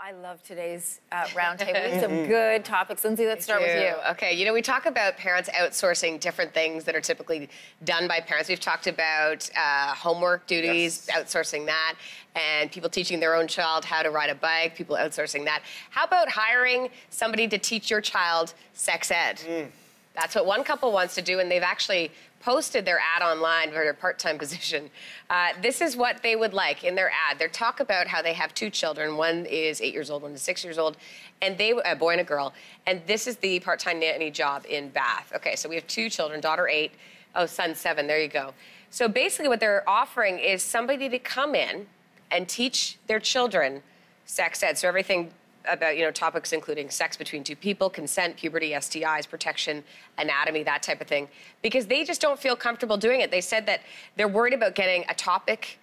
I love today's roundtable. Some good topics. Lindsey, let's start with you. Okay, you know, we talk about parents outsourcing different things that are typically done by parents. We've talked about homework duties, outsourcing that, and people teaching their own child how to ride a bike, people outsourcing that. How about hiring somebody to teach your child sex ed? That's what one couple wants to do, and they've actually posted their ad online for their part-time position. This is what they would like in their ad. They talk about how they have two children. One is 8 years old, one is 6 years old, and a boy and a girl. And this is the part-time nanny job in Bath. Okay, so we have two children, daughter 8, son 7, there you go. So basically what they're offering is somebody to come in and teach their children sex ed. So everything about, you know, topics including sex between two people, consent, puberty, STIs, protection, anatomy, that type of thing, because they just don't feel comfortable doing it. They said that they're worried about getting a topic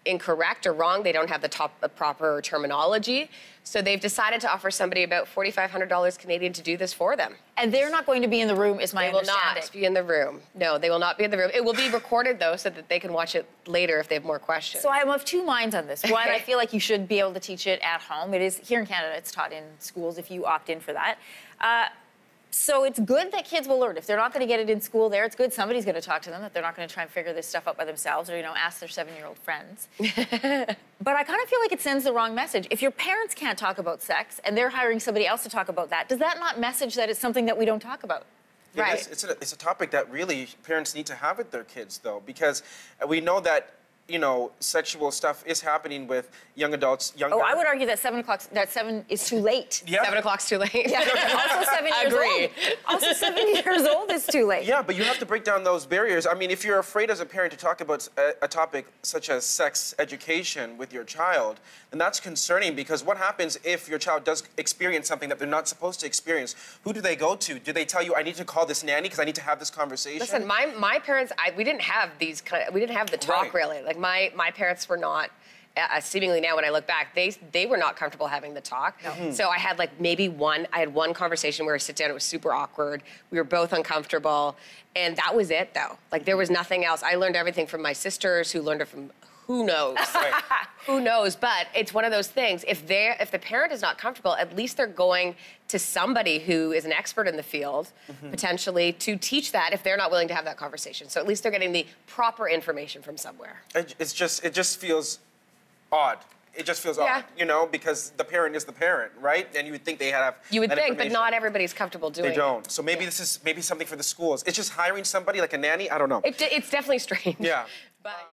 incorrect or wrong. They don't have the proper terminology. So they've decided to offer somebody about $4,500 Canadian to do this for them. And they're not going to be in the room, is my understanding. They will not be in the room. No, they will not be in the room. It will be recorded, though, so that they can watch it later if they have more questions. So I'm of two minds on this. One, I feel like you should be able to teach it at home. It is, here in Canada, it's taught in schools if you opt in for that. So it's good that kids will learn. If they're not going to get it in school there, it's good somebody's going to talk to them, that they're not going to try and figure this stuff out by themselves or, you know, ask their 7-year-old friends. But I kind of feel like it sends the wrong message. If your parents can't talk about sex and they're hiring somebody else to talk about that, does that not message that it's something that we don't talk about? Right. It's a topic that really parents need to have with their kids, though, because we know that, you know, sexual stuff is happening with young adults. I would argue that 7 is too late. Yeah. 7 o'clock's too late. Yeah. Also 7 years old. Also 7 years old is too late. Yeah, but you have to break down those barriers. I mean, if you're afraid as a parent to talk about a topic such as sex education with your child, then that's concerning, because what happens if your child does experience something that they're not supposed to experience? Who do they go to? Do they tell you, I need to call this nanny because I need to have this conversation? Listen, my parents, we didn't have we didn't have the talk, really. Like, my parents were not, seemingly now when I look back, they were not comfortable having the talk. No. So I had like I had one conversation where I sit down, it was super awkward. We were both uncomfortable, and that was it, though. Like, there was nothing else. I learned everything from my sisters, who learned it from who knows. Right. Who knows? But it's one of those things. If the parent is not comfortable, at least they're going to somebody who is an expert in the field, potentially, to teach that if they're not willing to have that conversation. So at least they're getting the proper information from somewhere. It just feels odd. It just feels odd, you know, because the parent is the parent, right? And you would think they have You would think, but not everybody's comfortable doing it. They don't. So maybe this is something for the schools. It's just hiring somebody like a nanny. I don't know. It's definitely strange. Yeah. But